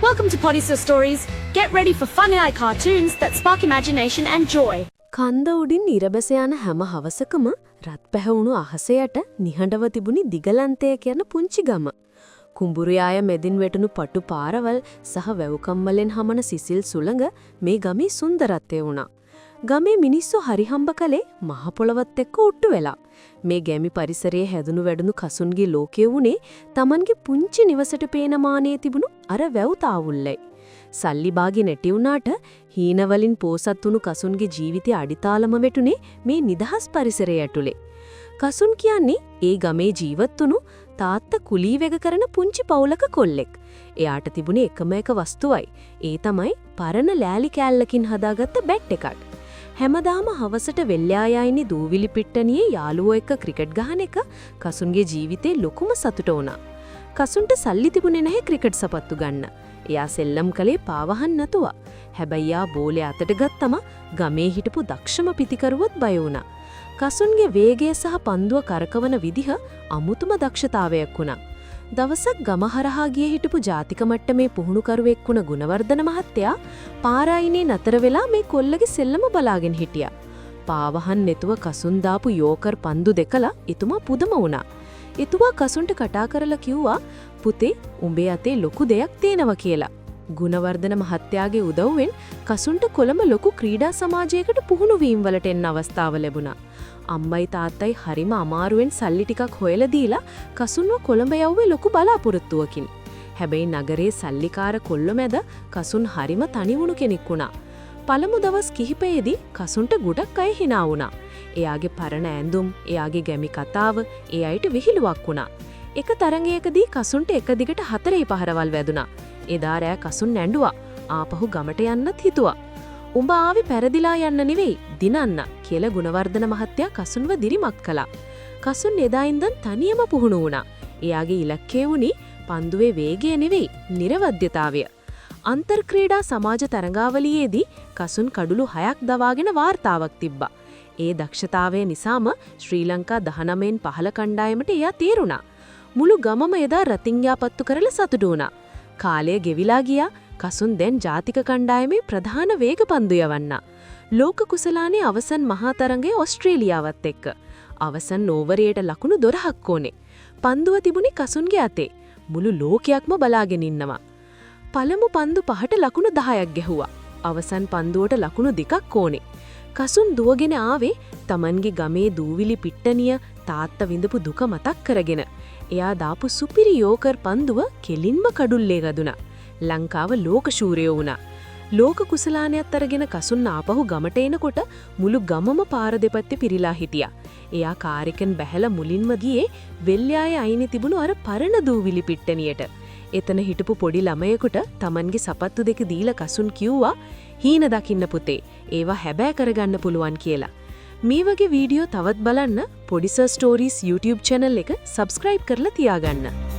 Welcome to Poddyster Stories. Get ready for funny-eye cartoons that spark imagination and joy. කන්ද උඩින් ඉරබැස යන හැම හවසකම රත් පැහැවුණු අහස යට නිහඬව තිබුණි දිගලන්තය කියන පුංචි ගම. කුඹුරියාය මෙදින් වැටුණු පටු පාරවල් සහ වැව්කම්මලෙන් හමන සිසිල් සුළඟ මේ ගමේ සුන්දරත්වය වුණා. ගමේ මිනිස්සු හරිහම්බ කලේ මහ පොළවත් එක්ක ඔට්ටු වෙලා. මේ ගැමි පරිසරයේ හැදුණු වැඩුණු කසුන්ගේ ලෝකයේ වුණේ Tamanගේ පුංචි නිවසට පේන මානේ තිබුණු අර වැව් තාවුල්ලයි. සල්ලි බාගේ නැටි වුණාට හීන වලින් පෝසත් වුණු කසුන්ගේ ජීවිතය අඩිතාලම වැටුනේ මේ නිදහස් පරිසරය ඇතුලේ. කසුන් කියන්නේ ඒ ගමේ ජීවත් වුණු තාත්තා කුලී වෙග කරන පුංචි පවුලක කොල්ලෙක්. එයාට තිබුණේ එකම එක වස්තුවයි. ඒ තමයි පරණ ලෑලි කෑල්ලකින් හදාගත්ත බැට් එකක්. හැමදාම හවසට වෙල්යායයිනි දූවිලි පිට්ටනියේ යාළුවෝ එක්ක ක්‍රිකට් ගහන එක කසුන්ගේ ජීවිතේ ලොකුම සතුට වුණා. කසුන්ට සල්ලි තිබුණේ නැහැ ක්‍රිකට් සපත්තු ගන්න. එයා සෙල්ලම් කලේ පාවහන් නැතුව. හැබැයි යා බෝලේ අතට ගත්තම ගමේ හිටපු දක්ෂම පිතිකරුවොත් බය වුණා. කසුන්ගේ වේගය සහ පන්දුව කරකවන විදිහ අමුතුම දක්ෂතාවයක් වුණා. දවසක් ගම හරහා ගියේ හිටපු ජාතික මට්ටමේ පුහුණුකරුවෙක් වුණ ගුණවර්ධන මහත්තයා පාරායිනේ නතර වෙලා මේ කොල්ලගේ සෙල්ලම බලාගෙන හිටියා. පාවහන් නැතුව කසුන් දාපු යෝකර් පන්දු දෙකලා එතුමා පුදුම වුණා. එතුමා කසුන්ට කතා කරලා කිව්වා පුතේ උඹේ අතේ ලොකු දෙයක් තියෙනවා කියලා. ගුණවර්ධන මහත්තයාගේ උදව්වෙන් කසුන්ට කොළඹ ලොකු ක්‍රීඩා සමාජයකට පුහුණු වීම වලට එන්න අවස්ථාව ලැබුණා. අම්මයි තාත්තයි හරිම අමාරුවෙන් සල්ලි ටිකක් හොයලා දීලා කසුන්ව කොළඹ යවුවේ ලොකු බලාපොරොත්තුවකින්. හැබැයි නගරේ සල්ලිකාර කොල්ල මැද කසුන් හරිම තනි වුණු කෙනෙක් වුණා. පළමු දවස් කිහිපයේදී කසුන්ට ගොඩක් අය hina වුණා. එයාගේ පරණ ඇඳුම්, එයාගේ ගැමි කතාව ඒ අයට විහිළුවක් වුණා. එක තරඟයකදී කසුන්ට එක දිගට 4 පහරවල් වැදුනා. එදා රෑ කසුන් ඇඬුවා. ආපහු ගමට යන්නත් හිතුවා. උඹ ආවේ පෙරදිලා යන්න නෙවෙයි දිනන්න කියලා ගුණවර්ධන මහත්තයා කසුන්ව දිරිමත් කළා. කසුන් එදා ඉඳන් තනියම පුහුණු වුණා. එයාගේ ඉලක්කය වුණේ පන්දුවේ වේගය නෙවෙයි නිර්වද්‍යතාවය. අන්තර්ක්‍රීඩා සමාජ තරඟාවලියේදී කසුන් කඩුළු 6ක් දවාගෙන වාර්තාවක් තිබ්බා. ඒ දක්ෂතාවය නිසාම ශ්‍රී ලංකා 19න් 15 කණ්ඩායමට එයා තේරුණා. මුළු ගමම එදා රතින් යාපත්තු කරලා සතුටු වුණා. කාලය ගෙවිලා ගියා. කසුන් දැන් ජාතික කණ්ඩායමේ ප්‍රධාන වේග පන්දු යවන්නා. ලෝක කුසලානේ අවසන් මහා තරඟයේ ඕස්ට්‍රේලියාවත් එක්ක. අවසන් ඕවරයට ලකුණු 12ක් ඕනේ. පන්දුව තිබුණේ කසුන්ගේ අතේ. මුළු ලෝකයක්ම බලාගෙන ඉන්නවා. පළමු පන්දු 5ට ලකුණු 10ක් ගැහුවා. අවසන් පන්දුවට ලකුණු 2ක් ඕනේ. කසුන් දුවගෙන ආවේ Tamanගේ ගමේ දූවිලි පිට්ටනිය තාත්තා විඳපු දුක මතක් කරගෙන. එයා දාපු සුපිරි යෝකර් පන්දුව කෙලින්ම කඩුල්ලේ ගදුනා. ලංකාව ලෝක ශූරයෝ වුණා. ලෝක කුසලානයත් අරගෙන කසුන් ආපහු ගමට එනකොට මුළු ගමම පාර දෙපැත්තේ පිරීලා හිටියා. එයා කාර් එකෙන් බැහැලා මුලින්ම ගියේ වෙල්යායේ අයිනේ තිබුණු අර පරණ දූවිලි පිට්ටනියට. එතන හිටපු පොඩි ළමයෙකුට Tamanගේ සපත්තු දෙක දීලා කසුන් කිව්වා හීන දකින්න පුතේ. ඒවා හැබෑ කරගන්න පුළුවන් කියලා. මේ වගේ වීඩියෝ තවත් බලන්න Poddyster Stories YouTube channel එක subscribe කරලා තියාගන්න.